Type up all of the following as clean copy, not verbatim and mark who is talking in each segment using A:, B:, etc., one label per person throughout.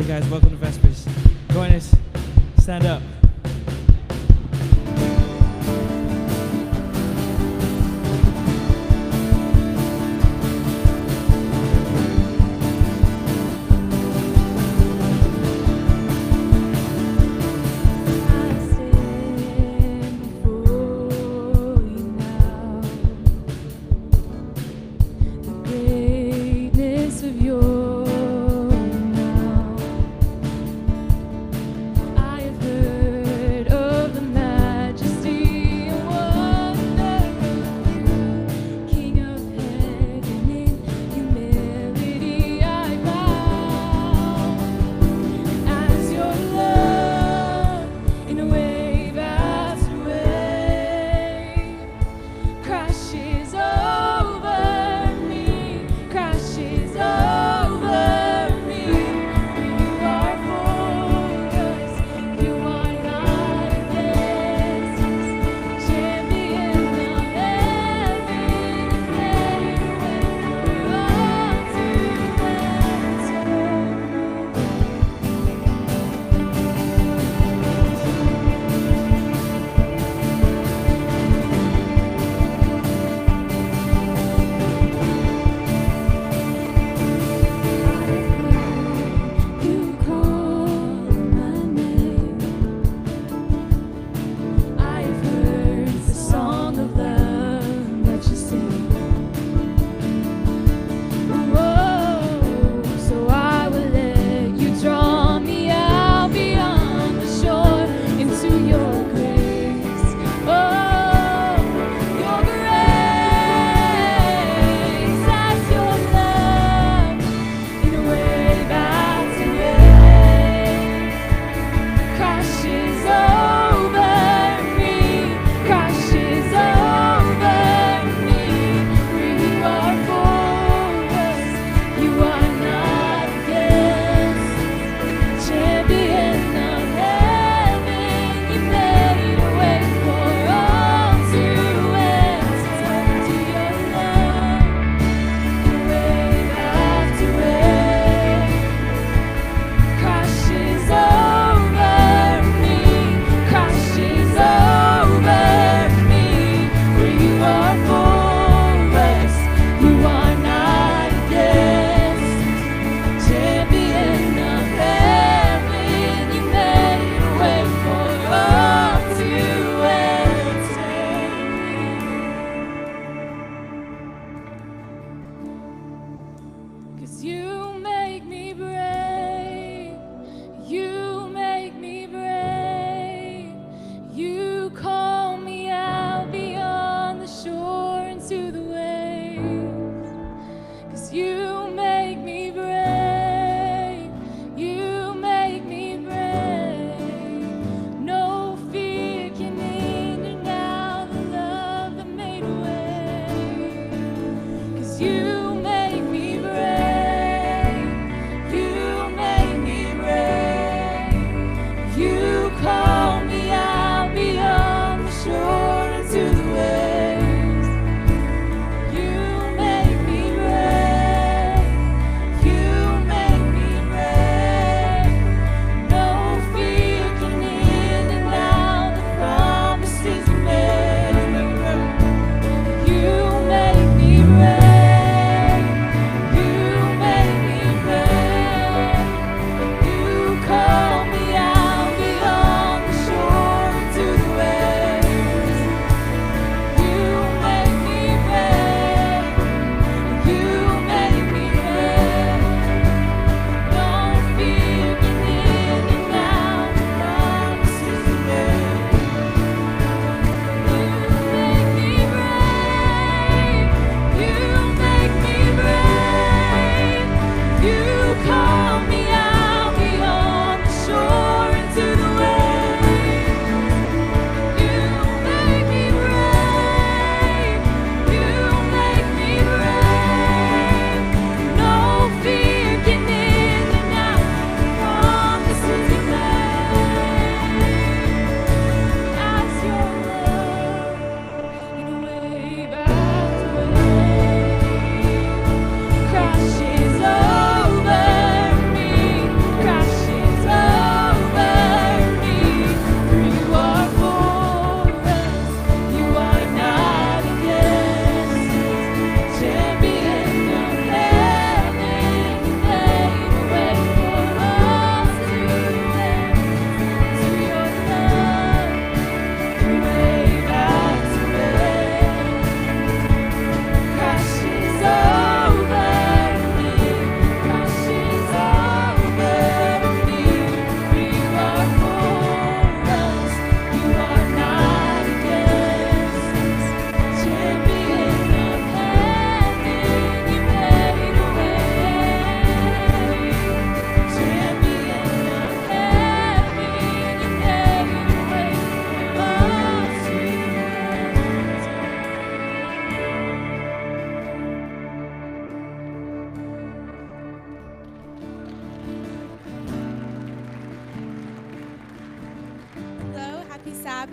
A: Hey guys, welcome to Vespers. Join us. Stand up.
B: I have heard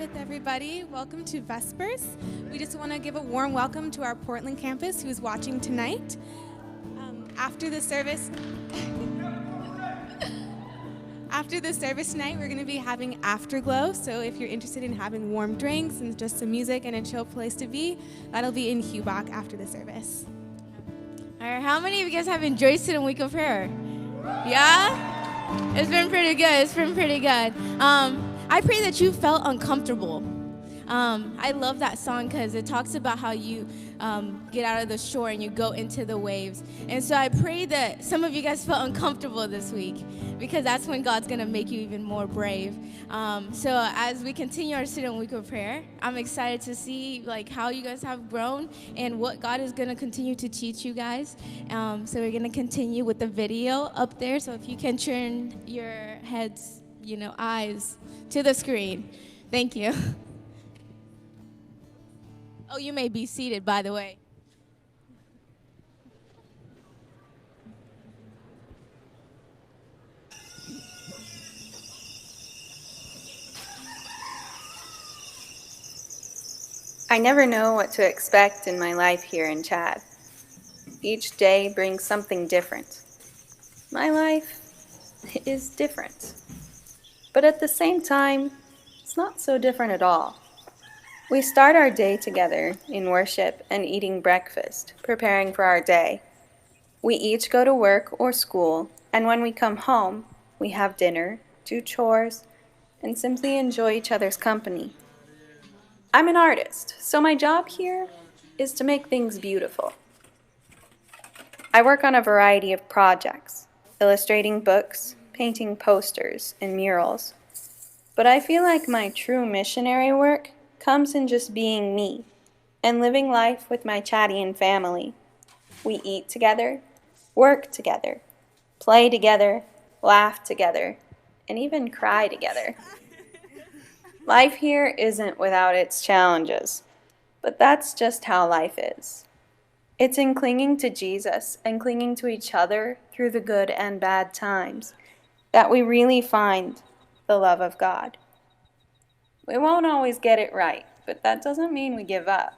B: Sabbath, everybody. Welcome to Vespers. We just want to give a warm welcome to our Portland campus who is watching tonight. After the service tonight, we're going to be having Afterglow. So if you're interested in having warm drinks and just some music and a chill place to be, that'll be in Hubach after the service.
C: All right, how many of you guys have enjoyed Student Week of Prayer? Yeah? It's been pretty good. I pray that you felt uncomfortable. I love that song because it talks about how you get out of the shore and you go into the waves. And so I pray that some of you guys felt uncomfortable this week because that's when God's going to make you even more brave. So as we continue our Student Week of Prayer, I'm excited to see how you guys have grown and what God is going to continue to teach you guys. So we're going to continue with the video up there. So if you can turn your heads, eyes to the screen. Thank you. Oh, you may be seated, by the way.
D: I never know what to expect in my life here in Chad. Each day brings something different. My life is different. But at the same time, it's not so different at all. We start our day together in worship and eating breakfast, preparing for our day. We each go to work or school, and when we come home, we have dinner, do chores, and simply enjoy each other's company. I'm an artist, so my job here is to make things beautiful. I work on a variety of projects, illustrating books, painting posters, and murals. But I feel like my true missionary work comes in just being me and living life with my Chadian family. We eat together, work together, play together, laugh together, and even cry together. Life here isn't without its challenges, but that's just how life is. It's in clinging to Jesus and clinging to each other through the good and bad times that we really find the love of God. We won't always get it right, but that doesn't mean we give up.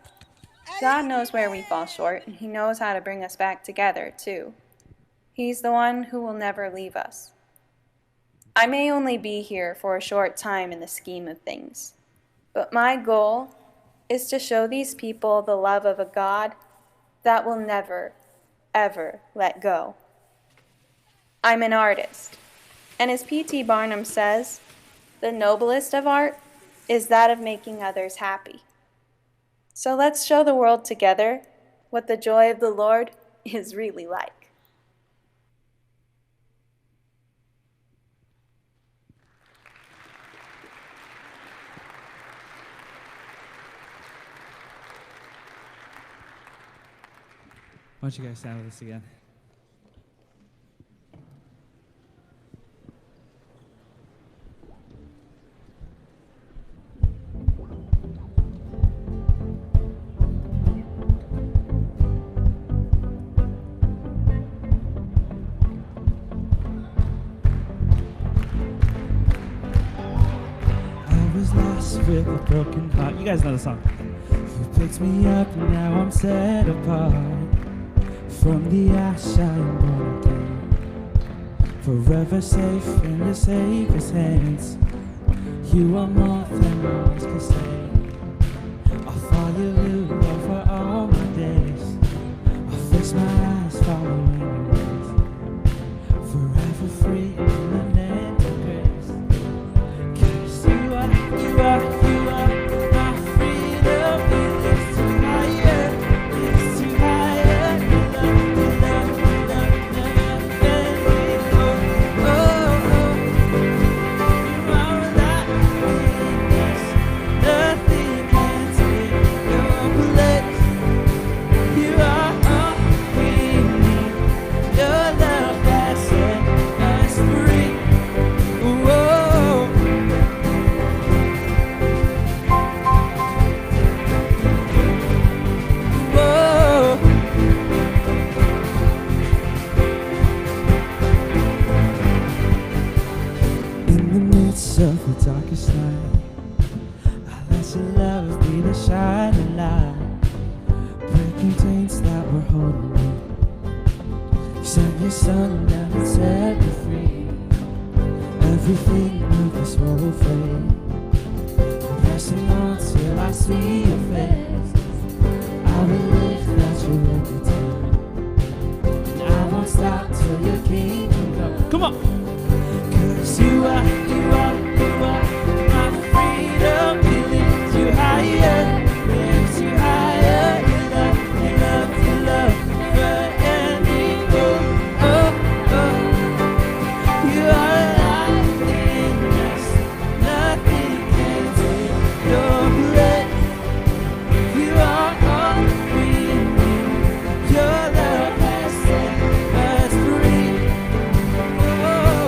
D: God knows where we fall short, and He knows how to bring us back together, too. He's the one who will never leave us. I may only be here for a short time in the scheme of things, but my goal is to show these people the love of a God that will never, ever let go. I'm an artist, and as P.T. Barnum says, the noblest of art is that of making others happy. So let's show the world together what the joy of the Lord is really like.
A: Why don't you guys stand with us again? I was lost with a broken heart. You guys know the song. Who picked me up and now I'm set apart. From the ash I am born again, forever safe in the Savior's hands. You are more than words can say. I'll follow you over all my days. I'll fix my eyes following your ways. Forever free in the land of grace. 'Cause you are my freedom. It's too higher. It's too higher. sun down and set me free. Everything of this world will fade. I'm pressing on till I see your face. I believe that you're ready to. And I won't stop till your kingdom comes. Come on! 'Cause you are my freedom. He lifts you higher, lifts you higher. Your love forever. Oh, oh. You are life in us. Nothing can take your place. You are all we need. Your love has set us free. Oh.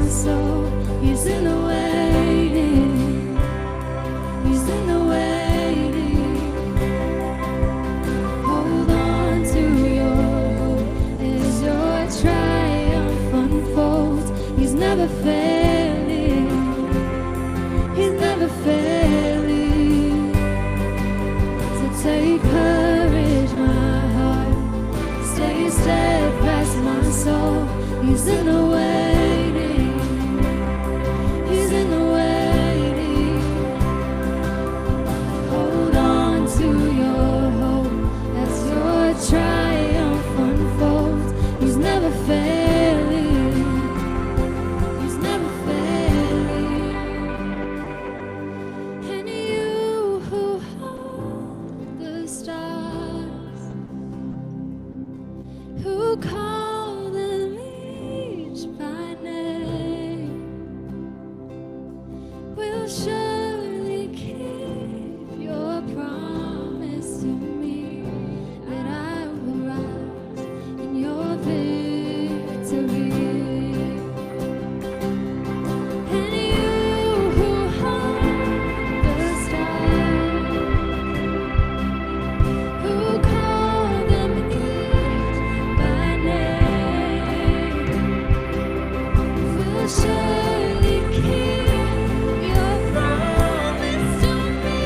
E: my soul. He's in the waiting. He's in the waiting. Hold on to your hope as your triumph unfolds. He's never failing. He's never failing. So take courage, my heart. Stay steadfast, my soul. He's in the waiting. He's in the waiting. Hold on to your hope as your triumph unfolds. He's never failing. He's never failing. And you who hold the stars, who call them each by name, will surely keep your promise to me, that I will rise in your victory. And you who hold the stars, who call them each by name, will surely keep your promise to me,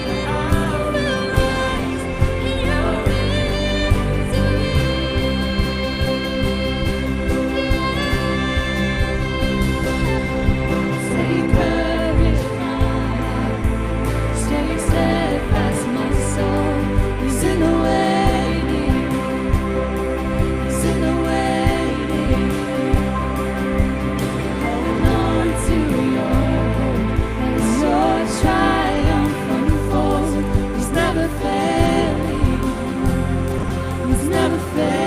E: that I will rise in your victory. Take courage, my heart. Stay steadfast, my soul. He's in the waiting. He's in the waiting. Hold on to your hope as your triumph unfolds. He's never failing. He's never failing.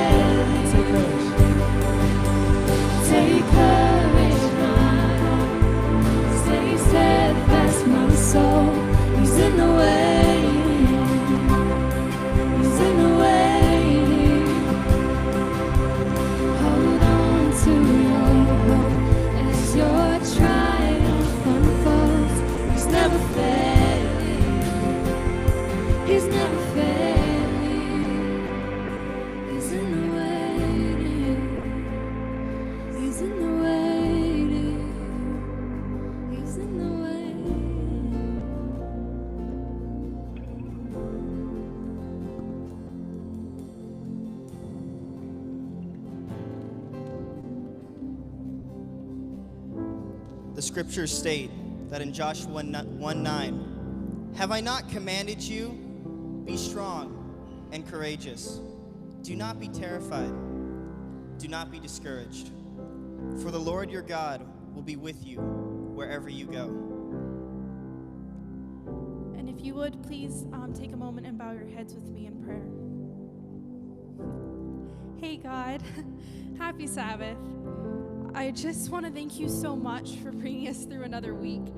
E: Take courage, my heart. Stay steadfast, my soul. He's in the waiting. He's in the waiting. Hold on to your hope as your triumph unfolds. He's never failing. He's never failing. He's in the waiting. He's in the waiting. He's in the waiting.
F: The scriptures state that in Joshua 1:9, have I not commanded you? Be strong and courageous. Do not be terrified. Do not be discouraged. For the Lord your God will be with you wherever you go.
B: And if you would, please take a moment and bow your heads with me in prayer. Hey, God, happy Sabbath. I just want to thank you so much for bringing us through another week,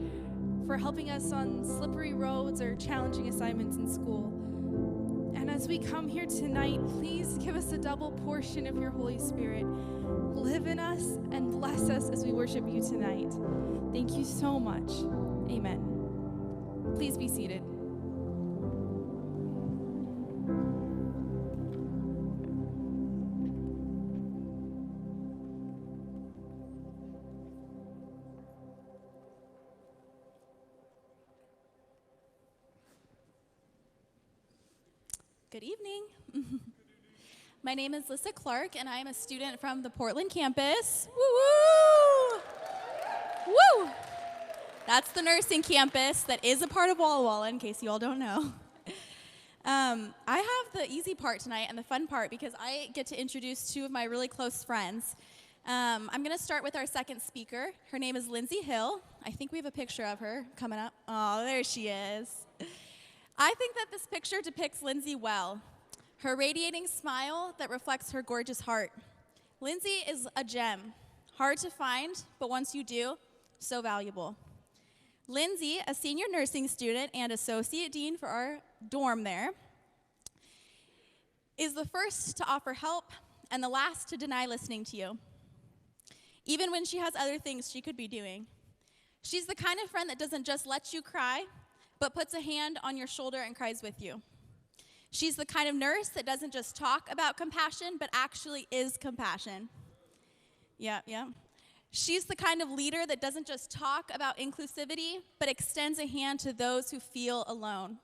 B: for helping us on slippery roads or challenging assignments in school. And as we come here tonight, please give us a double portion of your Holy Spirit. Live in us and bless us as we worship you tonight. Thank you so much. Amen. Please be seated.
G: Good evening. My name is Lissa Clark, and I am a student from the Portland campus. Woo-woo! Woo! That's the nursing campus that is a part of Walla Walla, in case you all don't know. I have the easy part tonight and the fun part because I get to introduce two of my really close friends. I'm going to start with our second speaker. Her name is Lindsay Hill. I think we have a picture of her coming up. Oh, there she is. I think that this picture depicts Lindsay well. Her radiating smile that reflects her gorgeous heart. Lindsay is a gem, hard to find, but once you do, so valuable. Lindsay, a senior nursing student and associate dean for our dorm there, is the first to offer help and the last to deny listening to you. even when she has other things she could be doing. She's the kind of friend that doesn't just let you cry, but puts a hand on your shoulder and cries with you. She's the kind of nurse that doesn't just talk about compassion, but actually is compassion. Yeah. She's the kind of leader that doesn't just talk about inclusivity, but extends a hand to those who feel alone.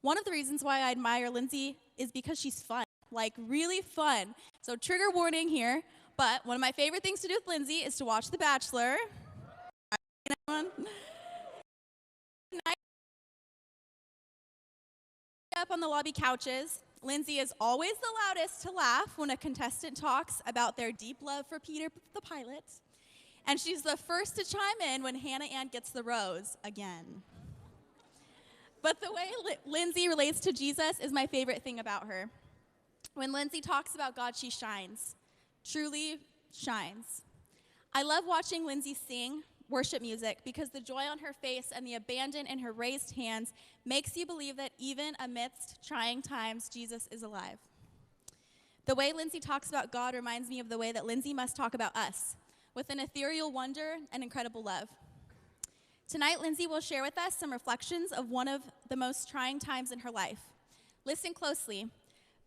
G: One of the reasons why I admire Lindsay is because she's fun, like really fun. So trigger warning here, but one of my favorite things to do with Lindsay is to watch The Bachelor. Up on the lobby couches, Lindsay is always the loudest to laugh when a contestant talks about their deep love for Peter the pilot. And she's the first to chime in when Hannah Ann gets the rose again. But the way Lindsay relates to Jesus is my favorite thing about her. When Lindsay talks about God, she shines, truly shines. I love watching Lindsay sing worship music because the joy on her face and the abandon in her raised hands makes you believe that even amidst trying times, Jesus is alive. The way Lindsay talks about God reminds me of the way that Lindsay must talk about us, with an ethereal wonder and incredible love. Tonight, Lindsay will share with us some reflections of one of the most trying times in her life. Listen closely,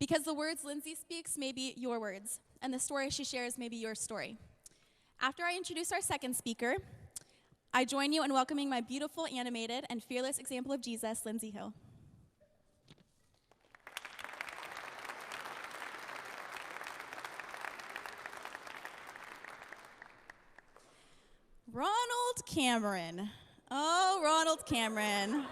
G: because the words Lindsay speaks may be your words, and the story she shares may be your story. After I introduce our second speaker, I join you in welcoming my beautiful, animated, and fearless example of Jesus, Lindsay Hill. Ronald Cameron. Oh, Ronald Cameron.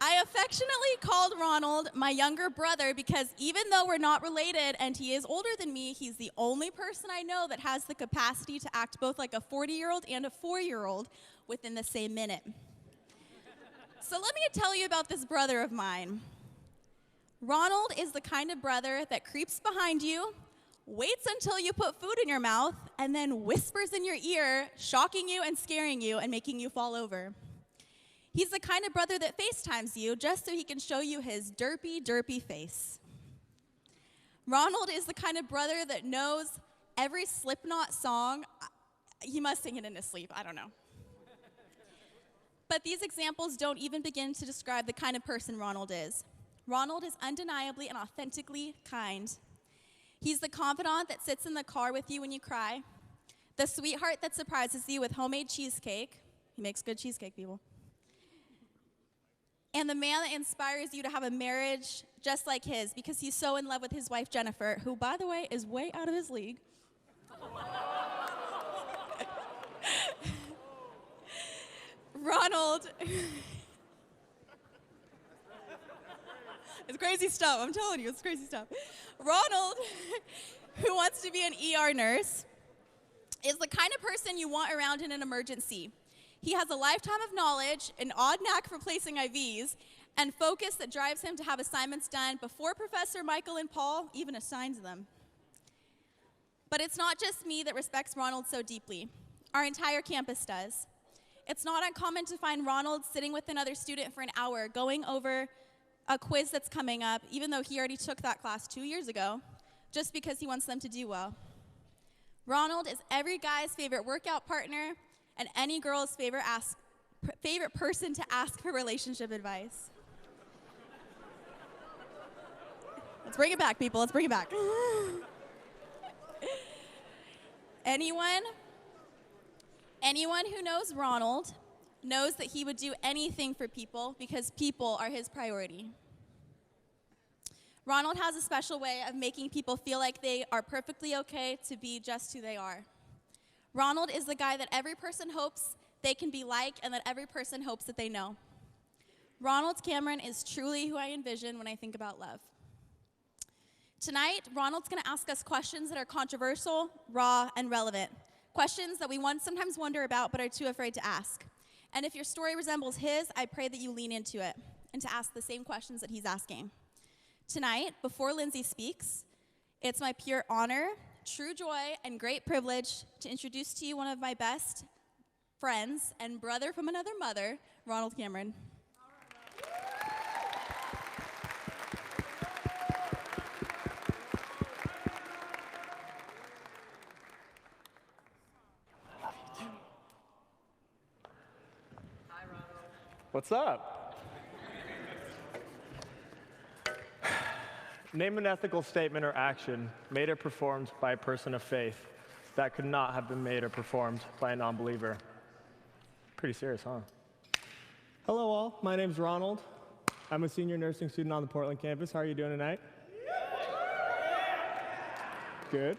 G: I affectionately called Ronald my younger brother because even though we're not related and he is older than me, he's the only person I know that has the capacity to act both like a 40-year-old and a 4-year-old within the same minute. So let me tell you about this brother of mine. Ronald is the kind of brother that creeps behind you, waits until you put food in your mouth, and then whispers in your ear, shocking you and scaring you and making you fall over. He's the kind of brother that FaceTimes you just so he can show you his derpy, derpy face. Ronald is the kind of brother that knows every Slipknot song. He must sing it in his sleep, I don't know. But these examples don't even begin to describe the kind of person Ronald is. Ronald is undeniably and authentically kind. He's the confidant that sits in the car with you when you cry, the sweetheart that surprises you with homemade cheesecake. He makes good cheesecake, people. And the man that inspires you to have a marriage just like his because he's so in love with his wife, Jennifer, who, by the way, is way out of his league. Ronald. It's crazy stuff, I'm telling you, it's crazy stuff. Ronald, who wants to be an ER nurse, is the kind of person you want around in an emergency. He has a lifetime of knowledge, an odd knack for placing IVs, and focus that drives him to have assignments done before Professor Michael and Paul even assigns them. But it's not just me that respects Ronald so deeply. Our entire campus does. It's not uncommon to find Ronald sitting with another student for an hour, going over a quiz that's coming up, even though he already took that class 2 years ago, just because he wants them to do well. Ronald is every guy's favorite workout partner and any girl's favorite person to ask for relationship advice. Let's bring it back, people. Let's bring it back. Anyone who knows Ronald knows that he would do anything for people because people are his priority. Ronald has a special way of making people feel like they are perfectly okay to be just who they are. Ronald is the guy that every person hopes they can be like and that every person hopes that they know. Ronald Cameron is truly who I envision when I think about love. Tonight, Ronald's going to ask us questions that are controversial, raw, and relevant. Questions that we sometimes wonder about but are too afraid to ask. And if your story resembles his, I pray that you lean into it and to ask the same questions that he's asking. Tonight, before Lindsay speaks, it's my pure honor, true joy, and great privilege to introduce to you one of my best friends and brother from another mother, Ronald Cameron.
H: What's up? Name an ethical statement or action made or performed by a person of faith that could not have been made or performed by a non-believer. Pretty serious, huh? Hello all, my name's Ronald. I'm a senior nursing student on the Portland campus. How are you doing tonight? Good.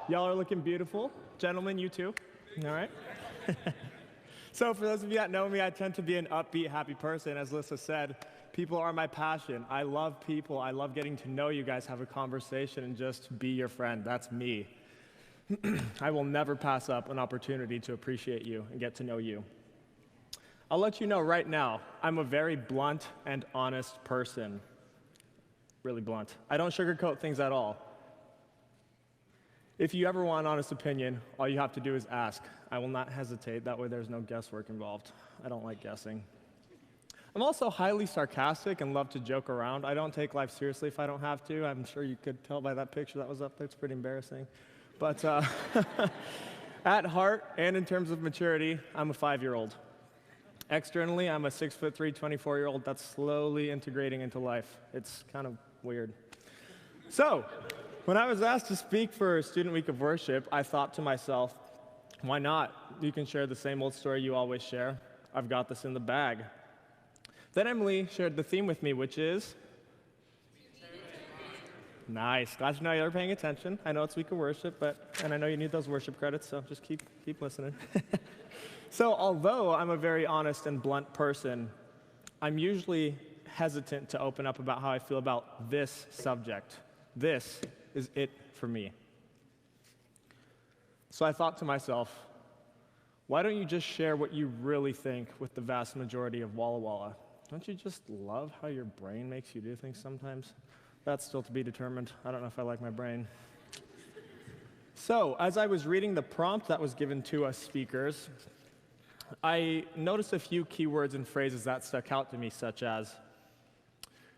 H: Y'all are looking beautiful. Gentlemen, you too. All right. So for those of you that know me, I tend to be an upbeat, happy person. As Lissa said, people are my passion. I love people. I love getting to know you guys, have a conversation, and just be your friend. That's me. I will never pass up an opportunity to appreciate you and get to know you. I'll let you know right now, I'm a very blunt and honest person. Really blunt. I don't sugarcoat things at all. If you ever want an honest opinion, all you have to do is ask. I will not hesitate. That way there's no guesswork involved. I don't like guessing. I'm also highly sarcastic and love to joke around. I don't take life seriously if I don't have to. I'm sure you could tell by that picture that was up there. It's pretty embarrassing. But at heart and in terms of maturity, I'm a 5-year-old. Externally, I'm a 6'3", 24-year-old that's slowly integrating into life. It's kind of weird. So, when I was asked to speak for Student Week of Worship, I thought to myself, why not? You can share the same old story you always share. I've got this in the bag. Then Emily shared the theme with me, which is? Nice. Glad to know you're paying attention. I know it's Week of Worship, and I know you need those worship credits, so just keep listening. So although I'm a very honest and blunt person, I'm usually hesitant to open up about how I feel about this subject. This is it for me. So I thought to myself, why don't you just share what you really think with the vast majority of Walla Walla? Don't you just love how your brain makes you do things sometimes? That's still to be determined. I don't know if I like my brain. So as I was reading the prompt that was given to us speakers, I noticed a few keywords and phrases that stuck out to me, such as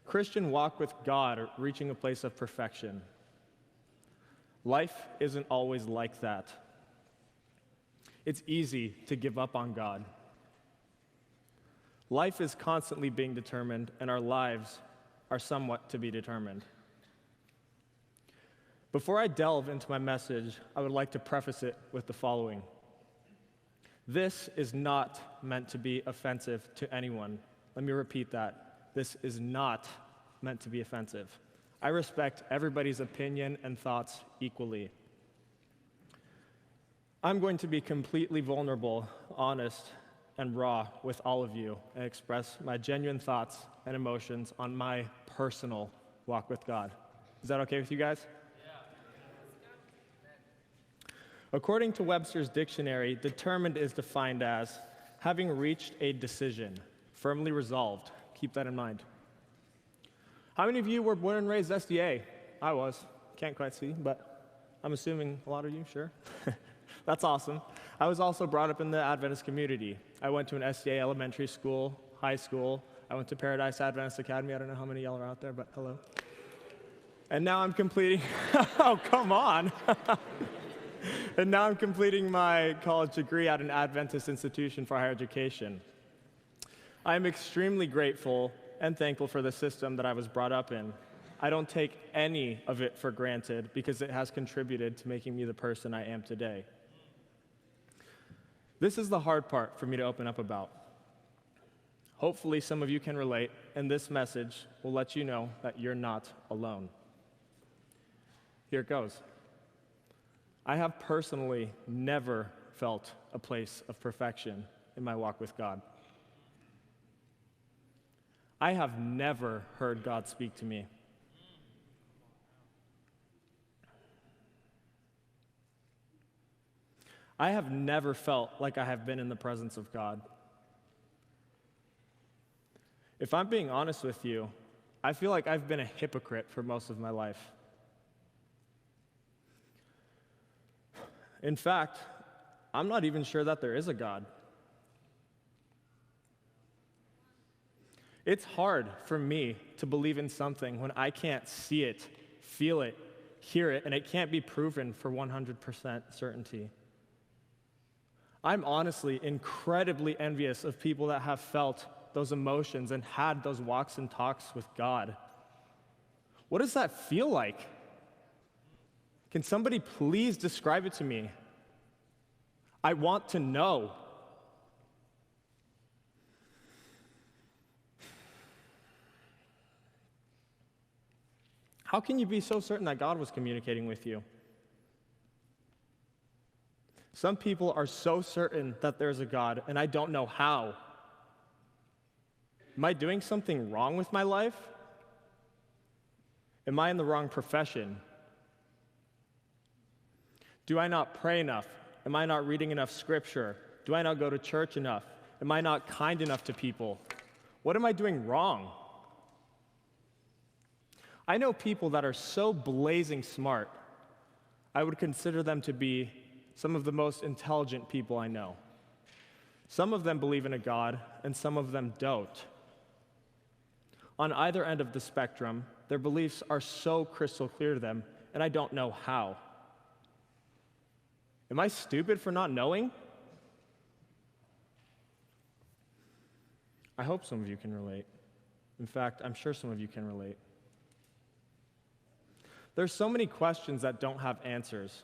H: Christian walk with God or reaching a place of perfection. Life isn't always like that. It's easy to give up on God. Life is constantly being determined, and our lives are somewhat to be determined. Before I delve into my message, I would like to preface it with the following. This is not meant to be offensive to anyone. Let me repeat that. This is not meant to be offensive. I respect everybody's opinion and thoughts equally. I'm going to be completely vulnerable, honest, and raw with all of you and express my genuine thoughts and emotions on my personal walk with God. Is that okay with you guys? According to Webster's dictionary, determined is defined as having reached a decision, firmly resolved. Keep that in mind. How many of you were born and raised SDA? I was. Can't quite see, but I'm assuming a lot of you, sure. That's awesome. I was also brought up in the Adventist community. I went to an SDA elementary school, high school. I went to Paradise Adventist Academy. I don't know how many of y'all are out there, but hello. And now I'm completing, oh, come on. And now I'm completing my college degree at an Adventist institution for higher education. I'm extremely grateful and thankful for the system that I was brought up in. I don't take any of it for granted because it has contributed to making me the person I am today. This is the hard part for me to open up about. Hopefully some of you can relate, and this message will let you know that you're not alone. Here it goes. I have personally never felt a place of perfection in my walk with God. I have never heard God speak to me. I have never felt like I have been in the presence of God. If I'm being honest with you, I feel like I've been a hypocrite for most of my life. In fact, I'm not even sure that there is a God. It's hard for me to believe in something when I can't see it, feel it, hear it, and it can't be proven for 100% certainty. I'm honestly incredibly envious of people that have felt those emotions and had those walks and talks with God. What does that feel like? Can somebody please describe it to me? I want to know. How can you be so certain that God was communicating with you? Some people are so certain that there's a God, and I don't know how. Am I doing something wrong with my life? Am I in the wrong profession? Do I not pray enough? Am I not reading enough scripture? Do I not go to church enough? Am I not kind enough to people? What am I doing wrong? I know people that are so blazing smart, I would consider them to be some of the most intelligent people I know. Some of them believe in a God, and some of them don't. On either end of the spectrum, their beliefs are so crystal clear to them, and I don't know how. Am I stupid for not knowing? I hope some of you can relate. In fact, I'm sure some of you can relate. There's so many questions that don't have answers.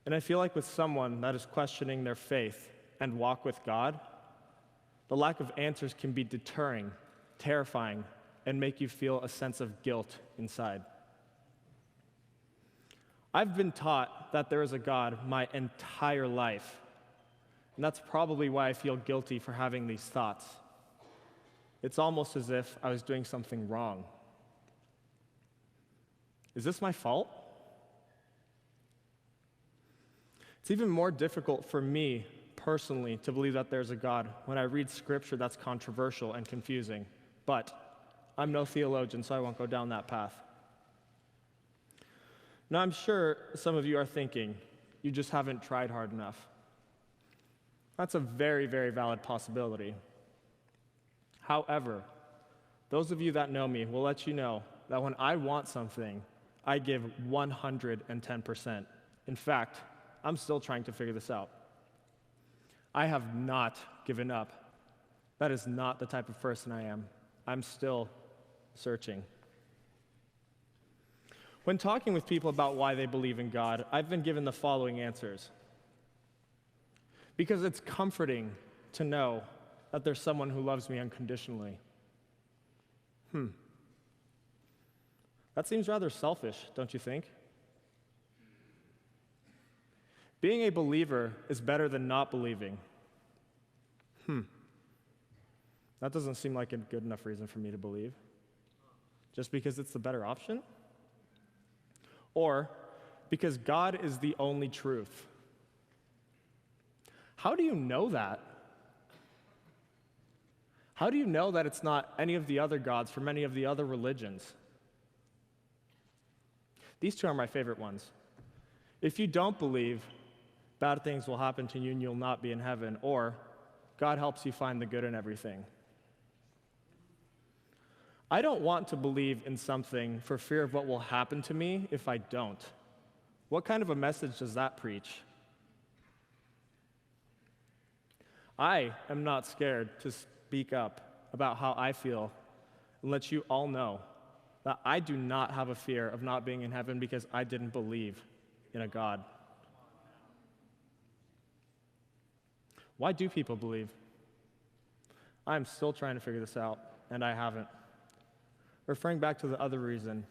H: And I feel like with someone that is questioning their faith and walk with God, the lack of answers can be deterring, terrifying, and make you feel a sense of guilt inside. I've been taught that there is a God my entire life, and that's probably why I feel guilty for having these thoughts. It's almost as if I was doing something wrong. Is this my fault? It's even more difficult for me personally to believe that there's a God when I read scripture that's controversial and confusing. But I'm no theologian, so I won't go down that path. Now, I'm sure some of you are thinking, you just haven't tried hard enough. That's a very, very valid possibility. However, those of you that know me will let you know that when I want something, I give 110%. In fact, I'm still trying to figure this out. I have not given up. That is not the type of person I am. I'm still searching. When talking with people about why they believe in God, I've been given the following answers. Because it's comforting to know that there's someone who loves me unconditionally. That seems rather selfish, don't you think? Being a believer is better than not believing. That doesn't seem like a good enough reason for me to believe. Just because it's the better option? Or because God is the only truth. How do you know that? How do you know that it's not any of the other gods from any of the other religions? These two are my favorite ones. If you don't believe, bad things will happen to you and you'll not be in heaven, or God helps you find the good in everything. I don't want to believe in something for fear of what will happen to me if I don't. What kind of a message does that preach? I am not scared to speak up about how I feel and let you all know that I do not have a fear of not being in heaven because I didn't believe in a God. Why do people believe? I'm still trying to figure this out, and I haven't. Referring back to the other reason,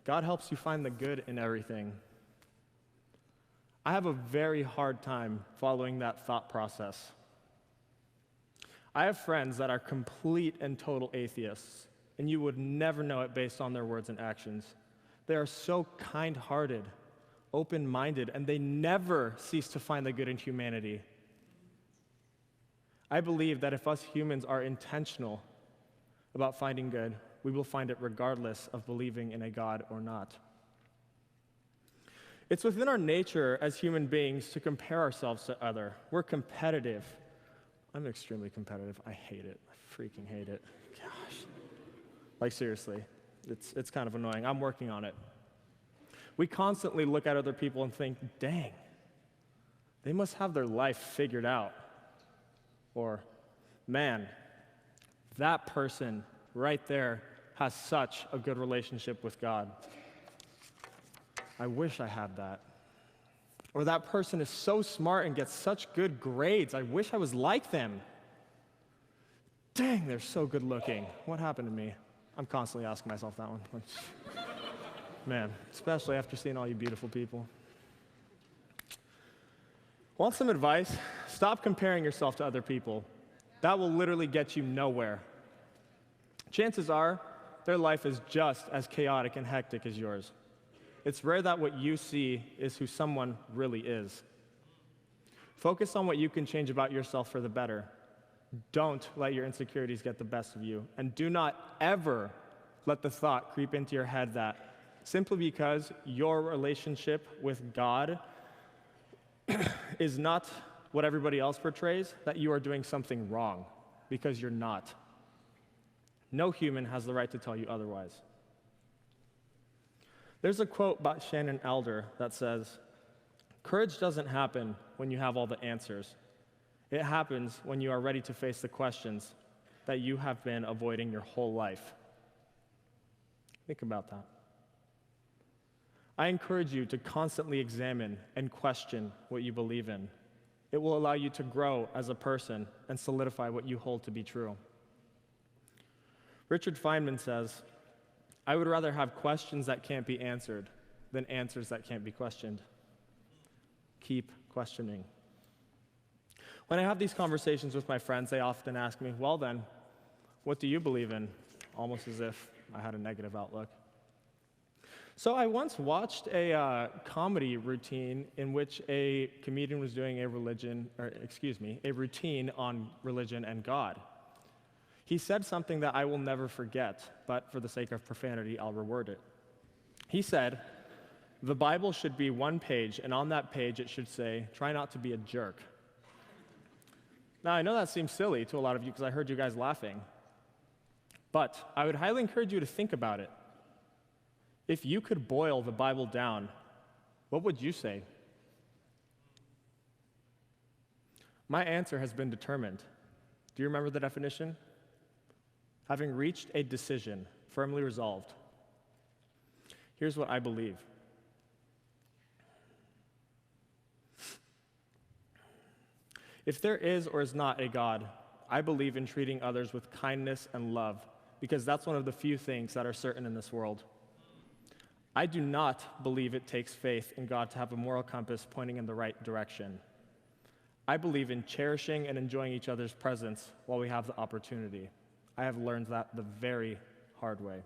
H: God helps you find the good in everything. I have a very hard time following that thought process. I have friends that are complete and total atheists, and you would never know it based on their words and actions. They are so kind-hearted, open-minded, and they never cease to find the good in humanity. I believe that if us humans are intentional about finding good, we will find it regardless of believing in a God or not. It's within our nature as human beings to compare ourselves to other. We're competitive. I'm extremely competitive. I hate it. I freaking hate it. Gosh. Like seriously, it's kind of annoying. I'm working on it. We constantly look at other people and think, dang, they must have their life figured out. Or, man, That person right there has such a good relationship with God. I wish I had that. Or that person is so smart and gets such good grades. I wish I was like them. Dang, they're so good looking. What happened to me? I'm constantly asking myself that one. Man, especially after seeing all you beautiful people. Want some advice? Stop comparing yourself to other people. That will literally get you nowhere. Chances are, their life is just as chaotic and hectic as yours. It's rare that what you see is who someone really is. Focus on what you can change about yourself for the better. Don't let your insecurities get the best of you. And do not ever let the thought creep into your head that simply because your relationship with God is not what everybody else portrays, that you are doing something wrong, because you're not. No human has the right to tell you otherwise. There's a quote by Shannon Elder that says, "Courage doesn't happen when you have all the answers. It happens when you are ready to face the questions that you have been avoiding your whole life." Think about that. I encourage you to constantly examine and question what you believe in. It will allow you to grow as a person and solidify what you hold to be true. Richard Feynman says, "I would rather have questions that can't be answered than answers that can't be questioned." Keep questioning. When I have these conversations with my friends, they often ask me, "Well then, what do you believe in?" Almost as if I had a negative outlook. So I once watched a comedy routine in which a comedian was doing a routine on religion and God. He said something that I will never forget, but for the sake of profanity, I'll reword it. He said, "The Bible should be one page, and on that page it should say, 'Try not to be a jerk.'" Now, I know that seems silly to a lot of you because I heard you guys laughing, but I would highly encourage you to think about it. If you could boil the Bible down, what would you say? My answer has been determined. Do you remember the definition? Having reached a decision, firmly resolved. Here's what I believe. If there is or is not a God, I believe in treating others with kindness and love, because that's one of the few things that are certain in this world. I do not believe it takes faith in God to have a moral compass pointing in the right direction. I believe in cherishing and enjoying each other's presence while we have the opportunity. I have learned that the very hard way.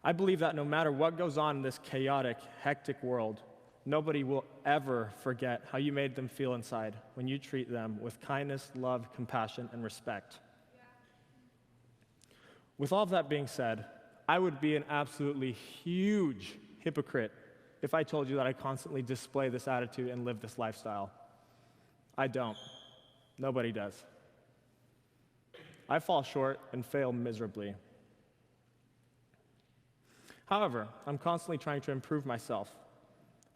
H: I believe that no matter what goes on in this chaotic, hectic world, nobody will ever forget how you made them feel inside when you treat them with kindness, love, compassion, and respect. With all of that being said, I would be an absolutely huge hypocrite if I told you that I constantly display this attitude and live this lifestyle. I don't. Nobody does. I fall short and fail miserably. However, I'm constantly trying to improve myself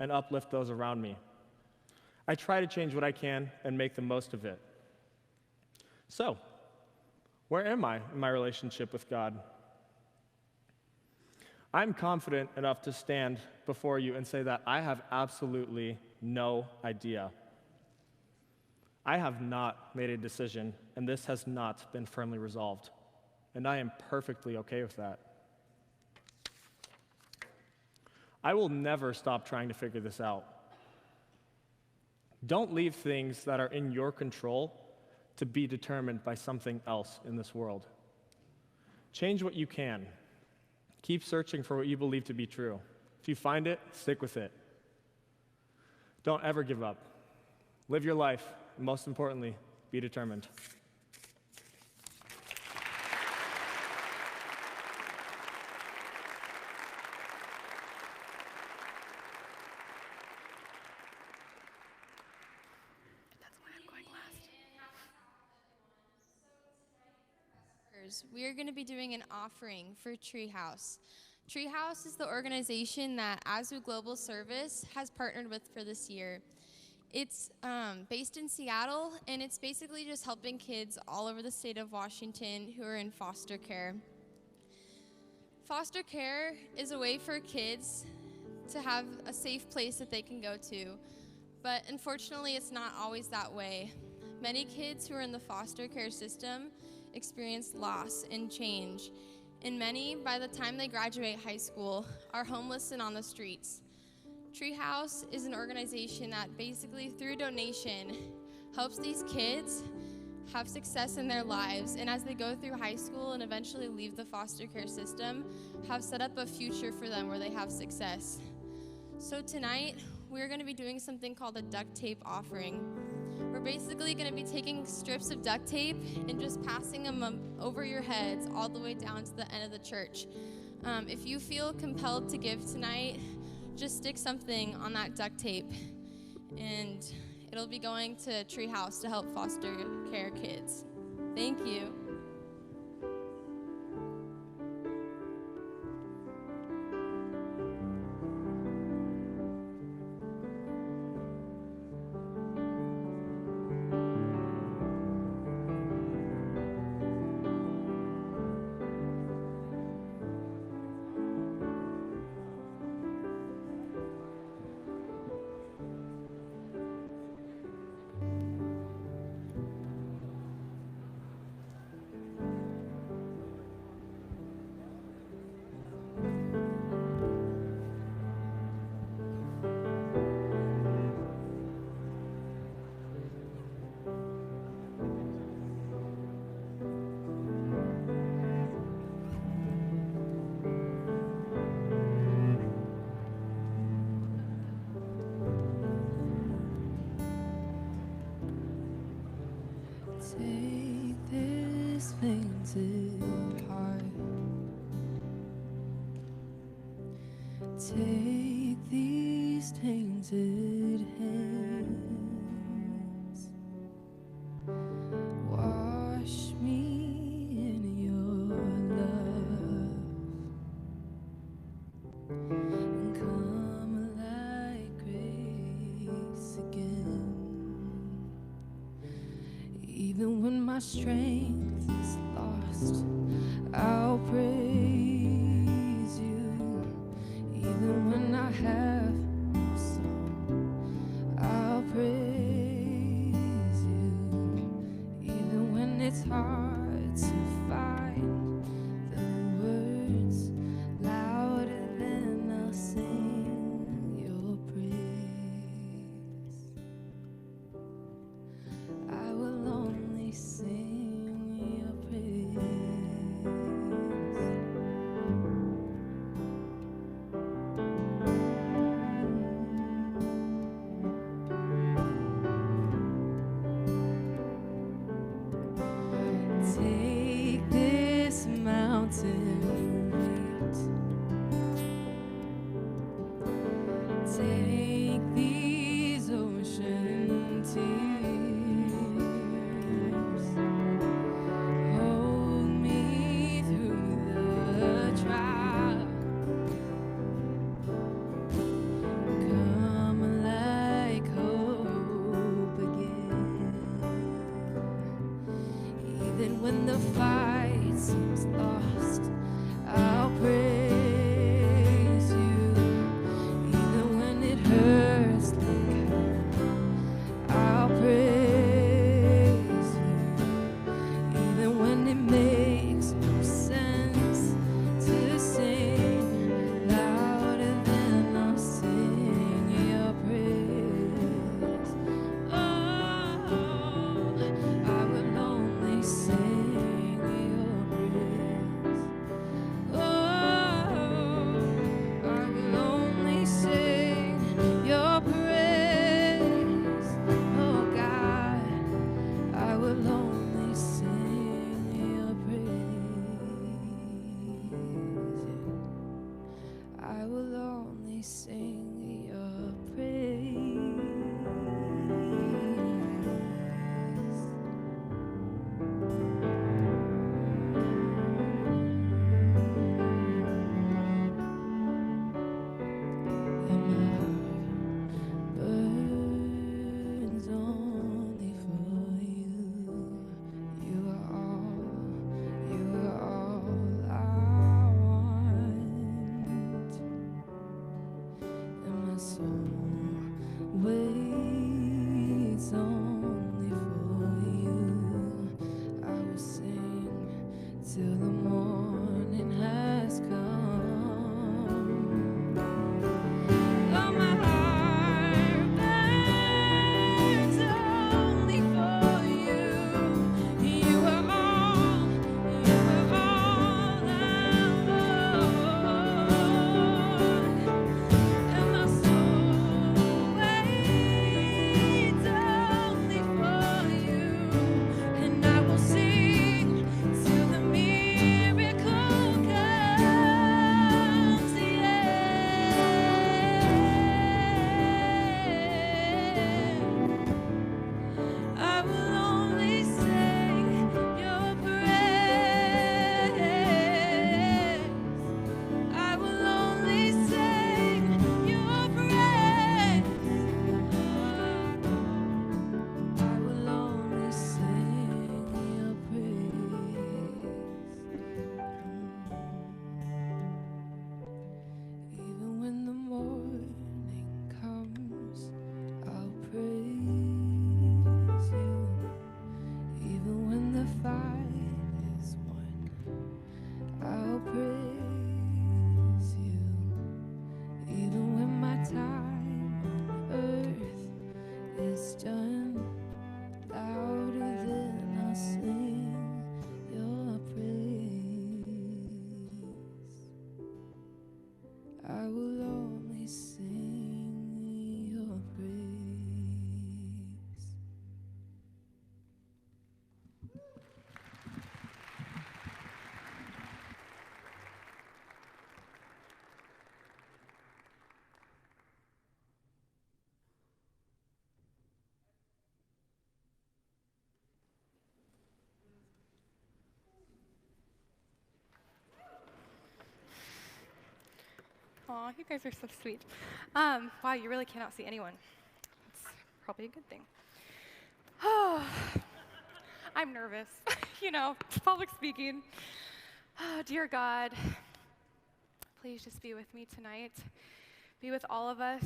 H: and uplift those around me. I try to change what I can and make the most of it. So, where am I in my relationship with God? I'm confident enough to stand before you and say that I have absolutely no idea. I have not made a decision, and this has not been firmly resolved, and I am perfectly okay with that. I will never stop trying to figure this out. Don't leave things that are in your control to be determined by something else in this world. Change what you can. Keep searching for what you believe to be true. If you find it, stick with it. Don't ever give up. Live your life, and most importantly, be determined.
C: We are going to be doing an offering for Treehouse. Treehouse is the organization that Azu Global Service has partnered with for this year.
I: It's based in Seattle, and it's basically just helping kids all over the state of Washington who are in foster care. Foster care is a way for kids to have a safe place that they can go to, but unfortunately it's not always that way. Many kids who are in the foster care system experience loss and change, and many, by the time they graduate high school, are homeless and on the streets. Treehouse is an organization that basically through donation helps these kids have success in their lives, and as they go through high school and eventually leave the foster care system, have set up a future for them where they have success. So tonight, we're going to be doing something called a duct tape offering. We're basically going to be taking strips of duct tape and just passing them over your heads all the way down to the end of the church. If you feel compelled to give tonight, just stick something on that duct tape, and it'll be going to Treehouse to help foster care kids. Thank you.
E: Take this fainted heart, take these tainted hands, wash me in your love, and come like grace again. Even when my strength is lost, I'll praise you. Even when I have no song, I'll praise you. Even when it's hard to find the words louder than I'll sing your praise. I will only sing your praise. Take this mountain weight, take these ocean tears, hold me through the trial, come like hope again. Even when the fight seems lost, I'll praise you. Even when it hurts like hell, I'll praise you. Even when it makes no sense to sing louder than I'll sing your praise. Oh, I will only sing your praise. waits only for you. I will sing till the morning has come. Oh, my heart burns only for you. You are all I want. And my soul waits only for you, and I will sing till the miracle comes. Yeah, I will only sing your praise. I will only sing your praise. I will only sing your praise. Even when the morning comes, I'll praise you. Even when the fight is won, I'll praise you. Even when my time on earth is done, louder than I'll sing your praise. I will only sing your praise.
J: Aw, you guys are so sweet. Wow, you really cannot see anyone. That's probably a good thing. Oh, I'm nervous. You know, public speaking. Oh, dear God, please just be with me tonight. Be with all of us.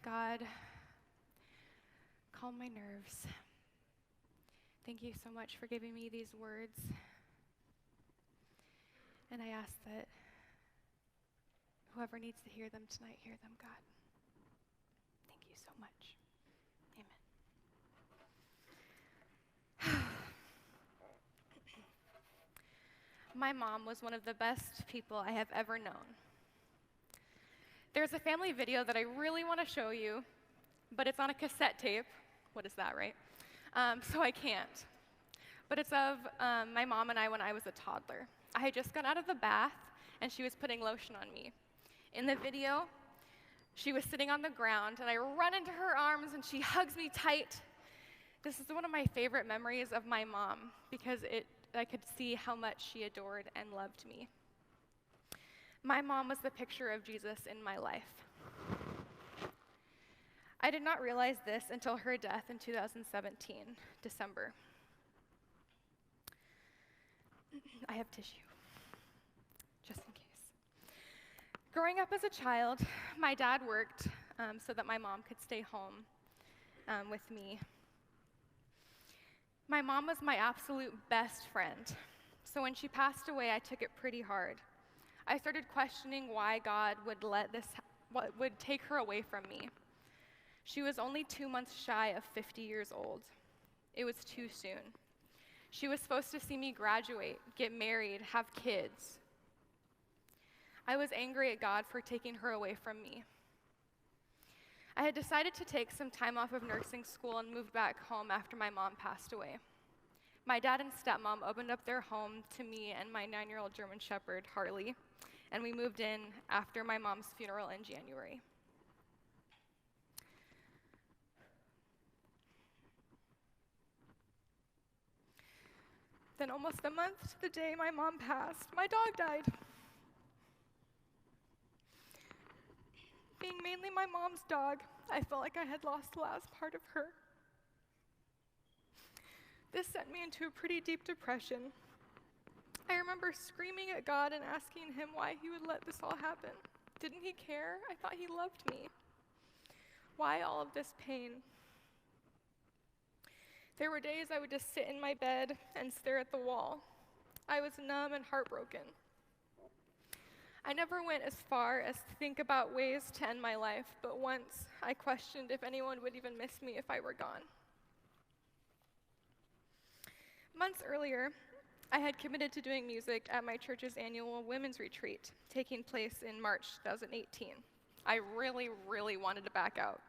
J: God, calm my nerves. Thank you so much for giving me these words. And I ask that whoever needs to hear them tonight, hear them, God. Thank you so much. Amen. My mom was one of the best people I have ever known. There's a family video that I really want to show you, but it's on a cassette tape. What is that, right? So I can't. But it's of my mom and I when I was a toddler. I had just gone out of the bath, and she was putting lotion on me. In the video, she was sitting on the ground, and I run into her arms, and she hugs me tight. This is one of my favorite memories of my mom because I could see how much she adored and loved me. My mom was the picture of Jesus in my life. I did not realize this until her death in 2017, December. I have tissue, just in case. Growing up as a child, my dad worked so that my mom could stay home with me. My mom was my absolute best friend. So when she passed away, I took it pretty hard. I started questioning why God would take her away from me. She was only 2 months shy of 50 years old. It was too soon. She was supposed to see me graduate, get married, have kids. I was angry at God for taking her away from me. I had decided to take some time off of nursing school and moved back home after my mom passed away. My dad and stepmom opened up their home to me and my 9-year-old German Shepherd, Harley, and we moved in after my mom's funeral in January. Then almost a month to the day my mom passed, my dog died. Being mainly my mom's dog, I felt like I had lost the last part of her. This sent me into a pretty deep depression. I remember screaming at God and asking him why he would let this all happen. Didn't he care? I thought he loved me. Why all of this pain? There were days I would just sit in my bed and stare at the wall. I was numb and heartbroken. I never went as far as to think about ways to end my life, but once I questioned if anyone would even miss me if I were gone. Months earlier, I had committed to doing music at my church's annual women's retreat, taking place in March 2018. I really, really wanted to back out.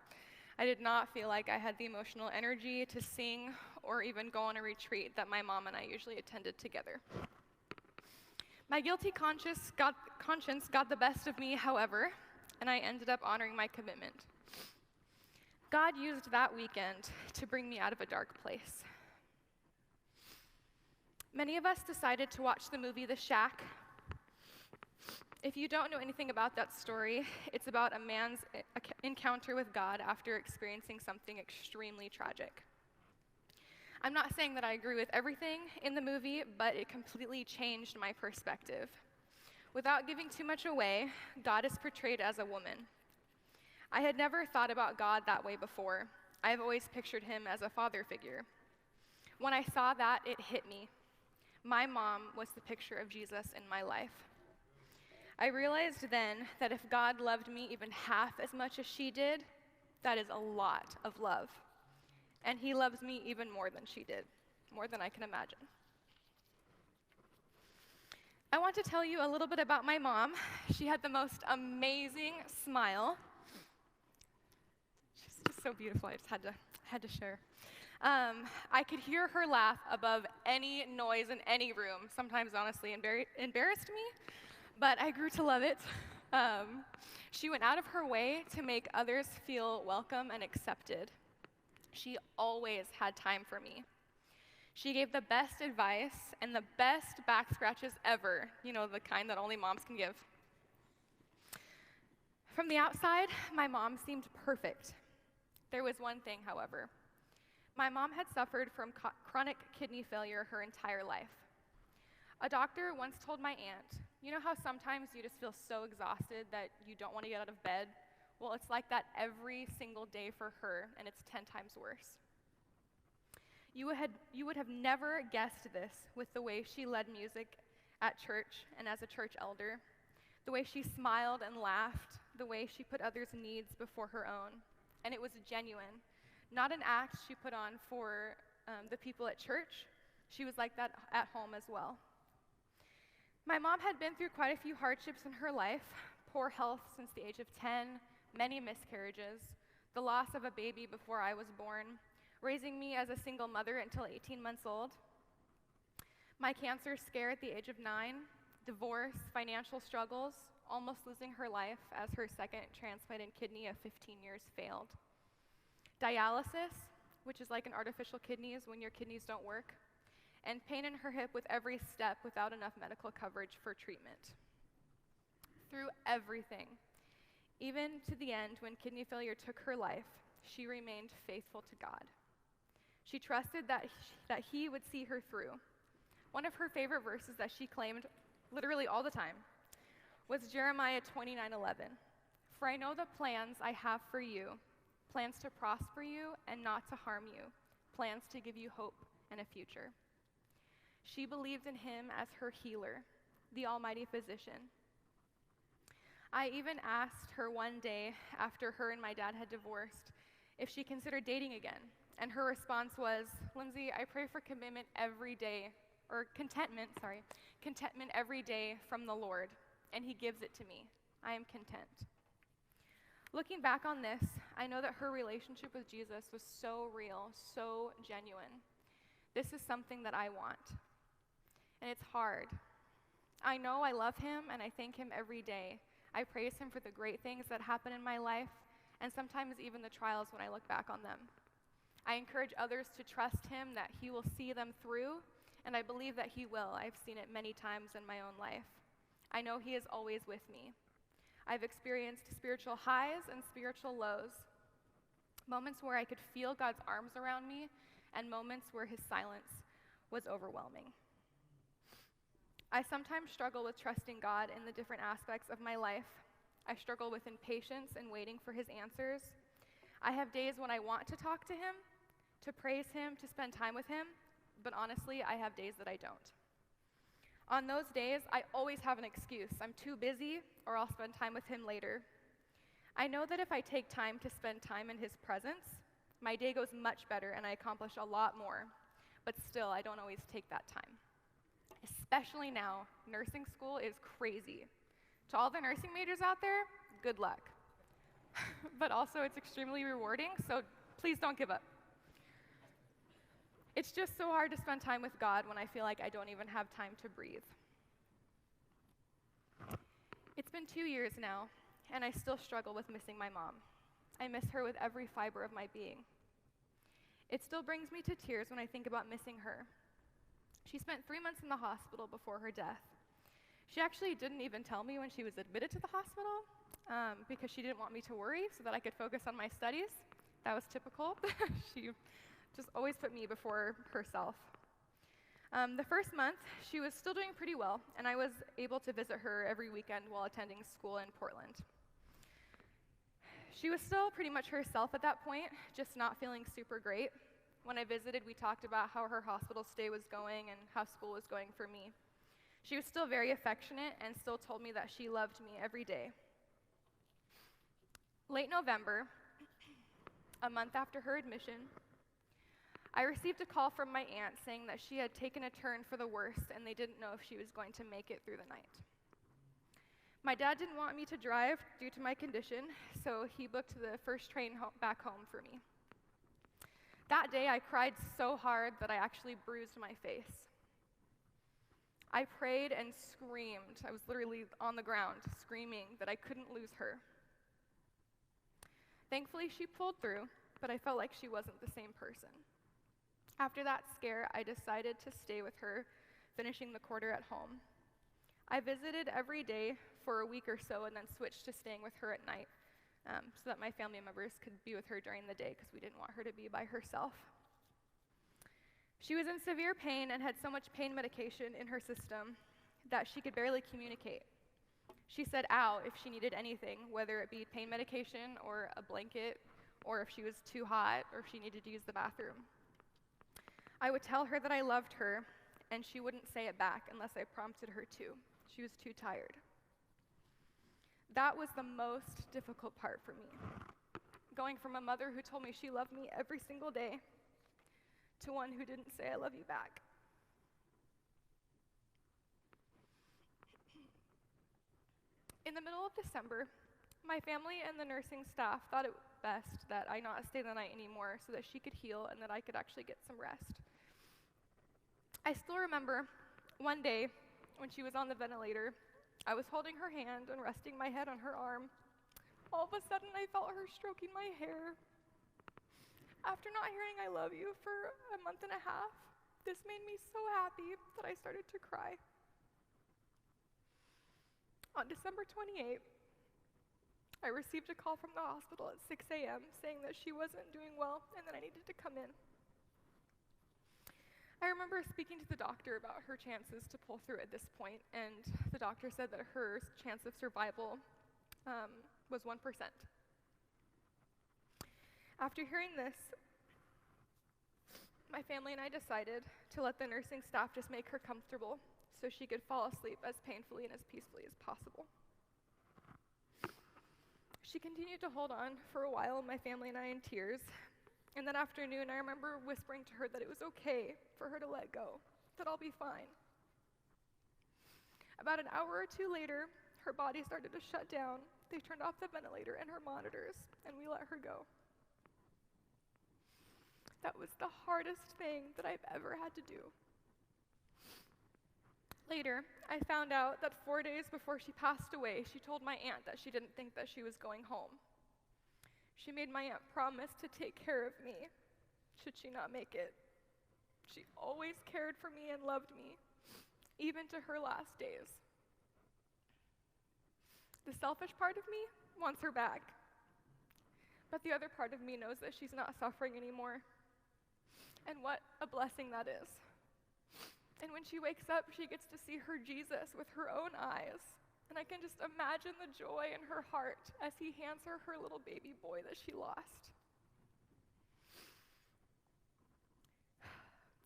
J: I did not feel like I had the emotional energy to sing or even go on a retreat that my mom and I usually attended together. My guilty conscience got the best of me, however, and I ended up honoring my commitment. God used that weekend to bring me out of a dark place. Many of us decided to watch the movie The Shack. If you don't know anything about that story, it's about a man's encounter with God after experiencing something extremely tragic. I'm not saying that I agree with everything in the movie, but it completely changed my perspective. Without giving too much away, God is portrayed as a woman. I had never thought about God that way before. I've always pictured him as a father figure. When I saw that, it hit me. My mom was the picture of Jesus in my life. I realized then that if God loved me even half as much as she did, that is a lot of love. And he loves me even more than she did, more than I can imagine. I want to tell you a little bit about my mom. She had the most amazing smile. She's just so beautiful, I just had to share. I could hear her laugh above any noise in any room. Sometimes, honestly, embarrassed me, but I grew to love it. She went out of her way to make others feel welcome and accepted. She always had time for me. She gave the best advice and the best back scratches ever, you know, the kind that only moms can give. From the outside, my mom seemed perfect. There was one thing, however. My mom had suffered from chronic kidney failure her entire life. A doctor once told my aunt, you know how sometimes you just feel so exhausted that you don't want to get out of bed? Well, it's like that every single day for her, and it's 10 times worse. You would have never guessed this with the way she led music at church and as a church elder, the way she smiled and laughed, the way she put others' needs before her own. And it was genuine, not an act she put on for the people at church. She was like that at home as well. My mom had been through quite a few hardships in her life: poor health since the age of 10, many miscarriages, the loss of a baby before I was born, raising me as a single mother until 18 months old, my cancer scare at the age of 9, divorce, financial struggles, almost losing her life as her second transplanted kidney of 15 years failed, dialysis, which is like an artificial kidneys when your kidneys don't work, and pain in her hip with every step without enough medical coverage for treatment. Through everything, even to the end when kidney failure took her life, she remained faithful to God. She trusted that he would see her through. One of her favorite verses that she claimed literally all the time was Jeremiah 29:11. For I know the plans I have for you, plans to prosper you and not to harm you, plans to give you hope and a future. She believed in him as her healer, the almighty physician. I even asked her one day after her and my dad had divorced if she considered dating again. And her response was, Lindsay, I pray for contentment every day from the Lord, and he gives it to me. I am content. Looking back on this, I know that her relationship with Jesus was so real, so genuine. This is something that I want. And it's hard. I know I love him, and I thank him every day. I praise him for the great things that happen in my life, and sometimes even the trials when I look back on them. I encourage others to trust him, that he will see them through, and I believe that he will. I've seen it many times in my own life. I know he is always with me. I've experienced spiritual highs and spiritual lows, moments where I could feel God's arms around me, and moments where his silence was overwhelming. I sometimes struggle with trusting God in the different aspects of my life. I struggle with impatience and waiting for his answers. I have days when I want to talk to him, to praise him, to spend time with him, but honestly, I have days that I don't. On those days, I always have an excuse. I'm too busy, or I'll spend time with him later. I know that if I take time to spend time in his presence, my day goes much better and I accomplish a lot more, but still, I don't always take that time. Especially now, nursing school is crazy. To all the nursing majors out there, good luck. But also, it's extremely rewarding, so please don't give up. It's just so hard to spend time with God when I feel like I don't even have time to breathe. It's been 2 years now, and I still struggle with missing my mom. I miss her with every fiber of my being. It still brings me to tears when I think about missing her. She spent 3 months in the hospital before her death. She actually didn't even tell me when she was admitted to the hospital because she didn't want me to worry so that I could focus on my studies. That was typical. She just always put me before herself. The first month, she was still doing pretty well, and I was able to visit her every weekend while attending school in Portland. She was still pretty much herself at that point, just not feeling super great. When I visited, we talked about how her hospital stay was going and how school was going for me. She was still very affectionate and still told me that she loved me every day. Late November, a month after her admission, I received a call from my aunt saying that she had taken a turn for the worse and they didn't know if she was going to make it through the night. My dad didn't want me to drive due to my condition, so he booked the first train back home for me. That day, I cried so hard that I actually bruised my face. I prayed and screamed. I was literally on the ground screaming that I couldn't lose her. Thankfully, she pulled through, but I felt like she wasn't the same person. After that scare, I decided to stay with her, finishing the quarter at home. I visited every day for a week or so and then switched to staying with her at night so that my family members could be with her during the day because we didn't want her to be by herself. She was in severe pain and had so much pain medication in her system that she could barely communicate. She said ow if she needed anything, whether it be pain medication or a blanket, or if she was too hot or if she needed to use the bathroom. I would tell her that I loved her, and she wouldn't say it back unless I prompted her to. She was too tired. That was the most difficult part for me, going from a mother who told me she loved me every single day to one who didn't say I love you back. In the middle of December, my family and the nursing staff thought it best that I not stay the night anymore so that she could heal and that I could actually get some rest. I still remember one day when she was on the ventilator, I was holding her hand and resting my head on her arm. All of a sudden, I felt her stroking my hair. After not hearing I love you for a month and a half, this made me so happy that I started to cry. On December 28th, I received a call from the hospital at 6 a.m. saying that she wasn't doing well and that I needed to come in. I remember speaking to the doctor about her chances to pull through at this point, and the doctor said that her chance of survival was 1%. After hearing this, my family and I decided to let the nursing staff just make her comfortable so she could fall asleep as painfully and as peacefully as possible. She continued to hold on for a while, my family and I in tears. And that afternoon, I remember whispering to her that it was okay for her to let go, that I'll be fine. About an hour or two later, her body started to shut down. They turned off the ventilator and her monitors, and we let her go. That was the hardest thing that I've ever had to do. Later, I found out that 4 days before she passed away, she told my aunt that she didn't think that she was going home. She made my aunt promise to take care of me, should she not make it. She always cared for me and loved me, even to her last days. The selfish part of me wants her back, but the other part of me knows that she's not suffering anymore. And what a blessing that is. And when she wakes up, she gets to see her Jesus with her own eyes. And I can just imagine the joy in her heart as he hands her her little baby boy that she lost.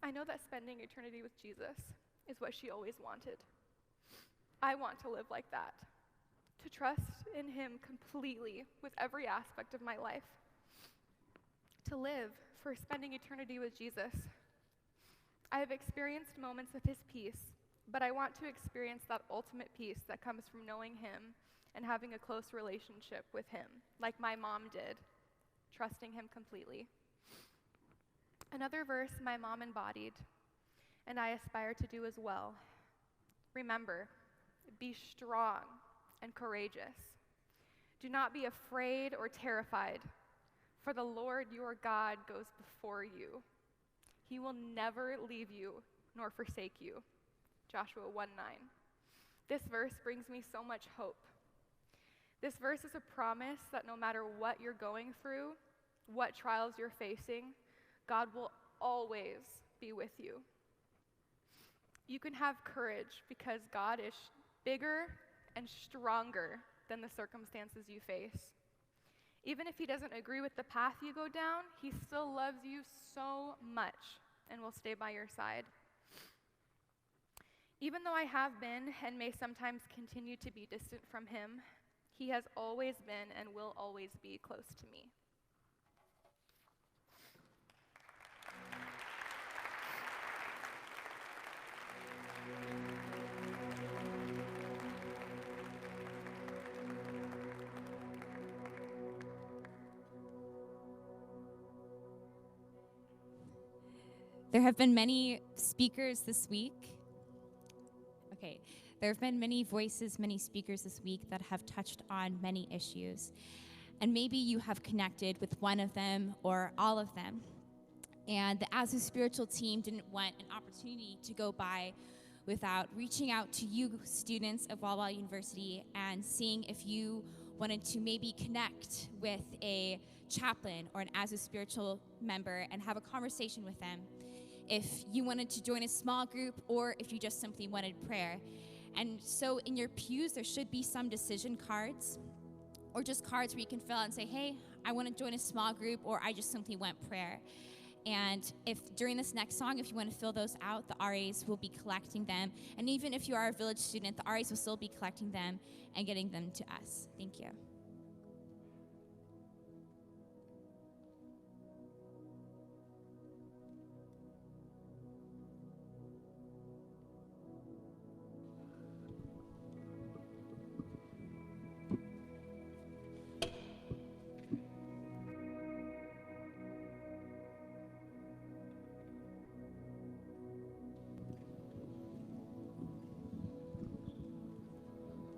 J: I know that spending eternity with Jesus is what she always wanted. I want to live like that, to trust in him completely with every aspect of my life, to live for spending eternity with Jesus. I have experienced moments of his peace, but I want to experience that ultimate peace that comes from knowing him and having a close relationship with him, like my mom did, trusting him completely. Another verse my mom embodied, and I aspire to do as well. Remember, be strong and courageous. Do not be afraid or terrified, for the Lord your God goes before you. He will never leave you nor forsake you. Joshua 1:9. This verse brings me so much hope. This verse is a promise that no matter what you're going through, what trials you're facing, God will always be with you. You can have courage because God is bigger and stronger than the circumstances you face. Even if he doesn't agree with the path you go down, he still loves you so much and will stay by your side. Even though I have been and may sometimes continue to be distant from him, he has always been and will always be close to me.
K: There have been many speakers this week. There have been many voices, many speakers this week that have touched on many issues. And maybe you have connected with one of them or all of them. And the As a Spiritual team didn't want an opportunity to go by without reaching out to you students of Walla University and seeing if you wanted to maybe connect with a chaplain or an As a Spiritual member and have a conversation with them. If you wanted to join a small group or if you just simply wanted prayer. And so in your pews, there should be some decision cards or just cards where you can fill out and say, hey, I want to join a small group or I just simply want prayer. And if during this next song, if you want to fill those out, the RAs will be collecting them. And even if you are a village student, the RAs will still be collecting them and getting them to us. Thank you.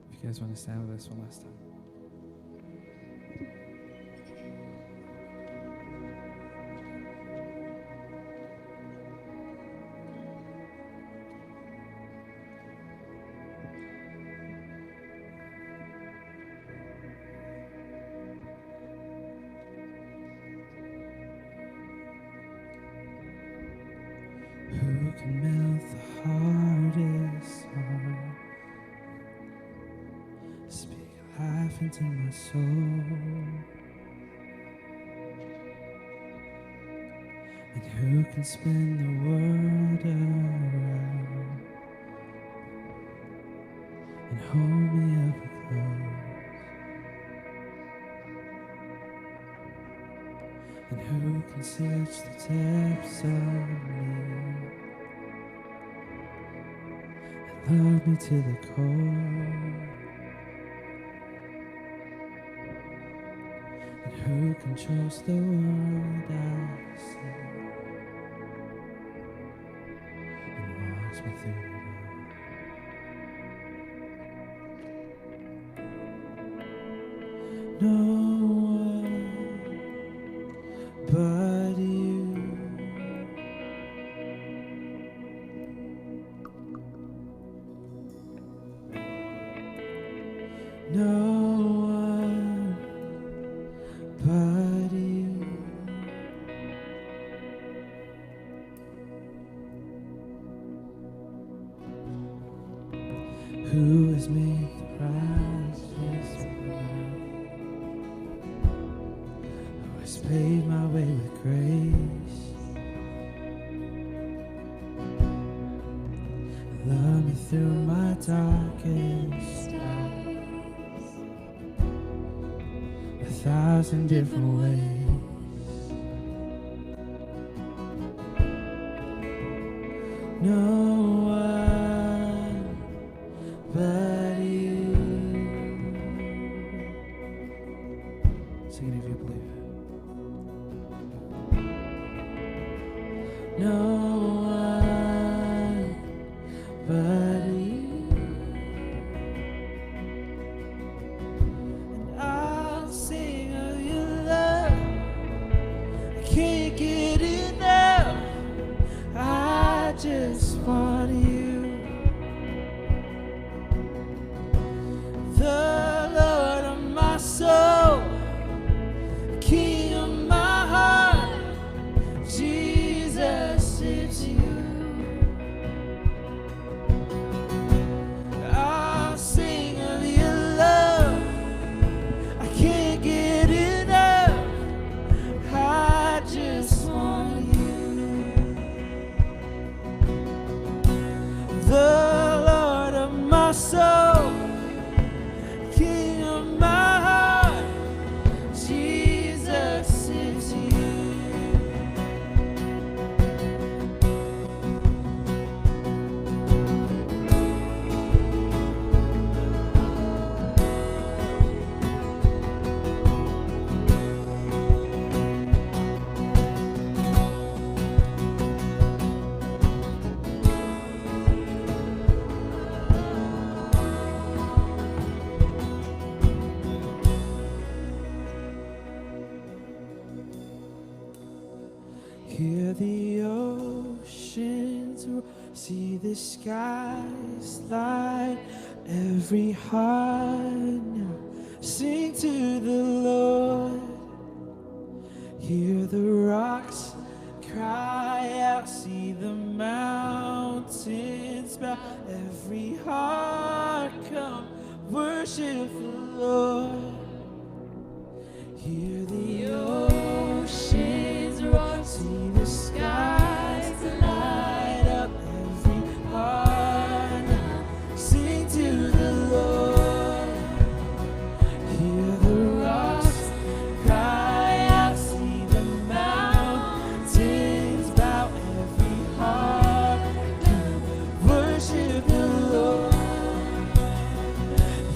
A: If you guys want to stand with us one last time. Who can melt the hardest heart? Speak life into my soul. And who can spin the world around and hold me ever close? And who can search the depths of me and love me to the core? And who can trust the world I see and walks me through it all? No one but you. No one but you. Who has made the righteous blind? Who has paved my way with grace? through my darkest hours. 1,000 different ways. No one but you. Sing it if you believe it. No one but you. And I'll sing of your love. I can't get enough. I just want you. The Lord of my soul, King of my heart, Jesus, it's you. I'll sing of your love. I can't get enough. I just want you. The Lord of my soul, King of my heart, Jesus, it's you. Hear the oceans roar, see the skies light, every heart now sing to the Lord. Hear the rocks cry out, see the mountains bow, every heart come worship the Lord. Hear the oceans roar, see the skies light up, every heart now sing to the Lord. Hear the rocks cry out, see the mountains bow, every heart now worship the Lord.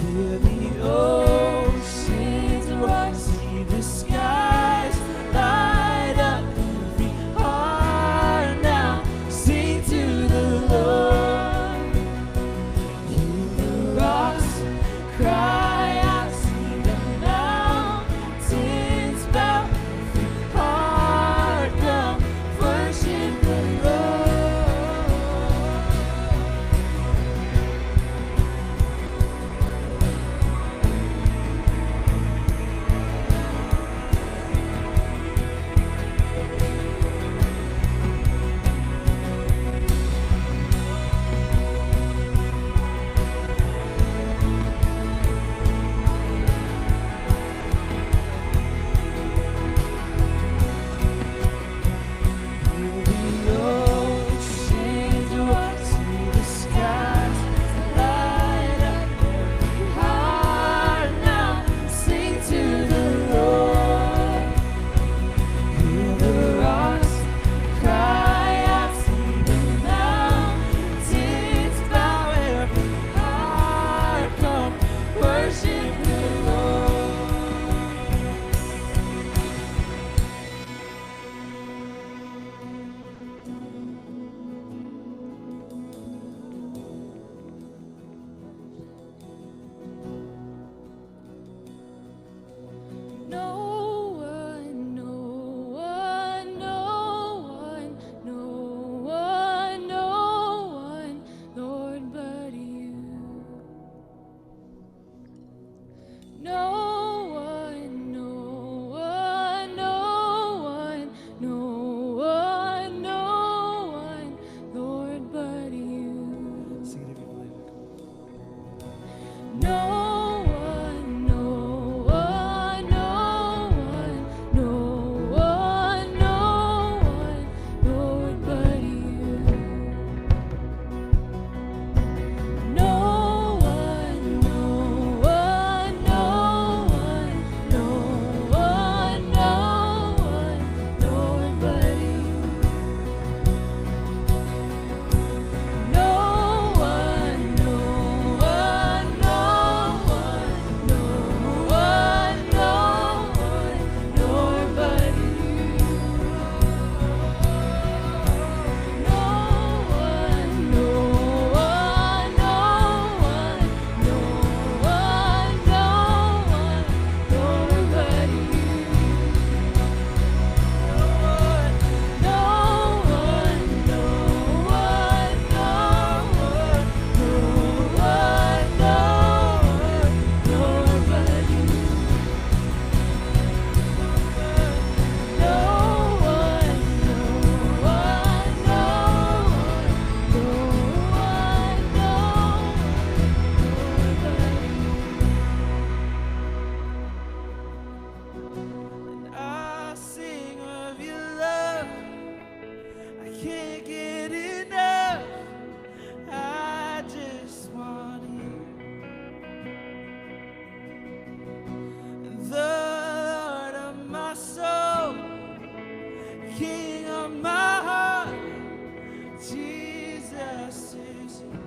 A: Hear the oceans roar, see the skies oh, King of my heart, Jesus is you.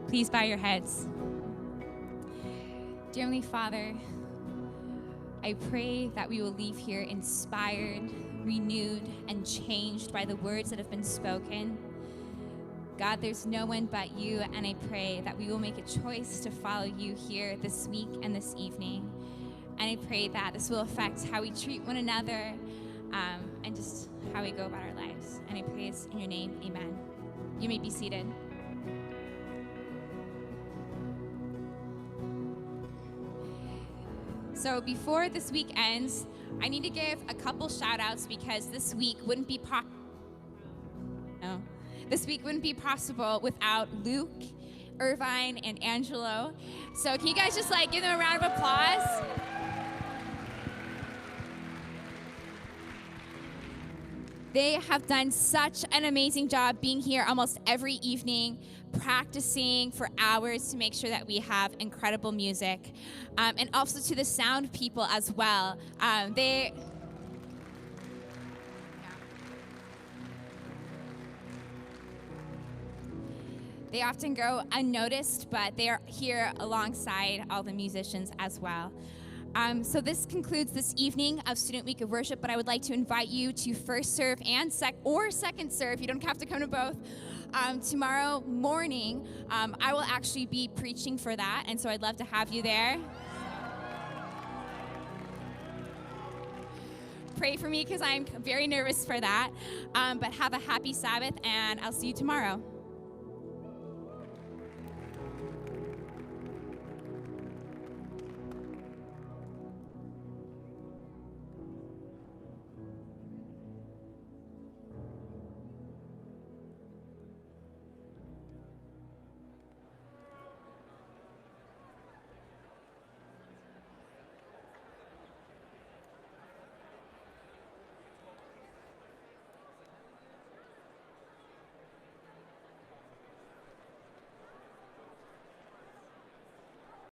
K: Please bow your heads. Dear Heavenly Father, I pray that we will leave here inspired, renewed, and changed by the words that have been spoken. God, there's no one but you, and I pray that we will make a choice to follow you here this week and this evening. And I pray that this will affect how we treat one another and just how we go about our lives. And I pray this in your name, amen. You may be seated. So before this week ends, I need to give a couple shout outs because this week wouldn't be possible without Luke, Irvine, and Angelo. So can you guys just give them a round of applause? They have done such an amazing job being here almost every evening, practicing for hours to make sure that we have incredible music. And also to the sound people as well. They often go unnoticed, but they are here alongside all the musicians as well. So this concludes this evening of Student Week of Worship, but I would like to invite you to first serve and second serve. You don't have to come to both. Tomorrow morning, I will actually be preaching for that, and so I'd love to have you there. Pray for me because I'm very nervous for that. But have a happy Sabbath, and I'll see you tomorrow.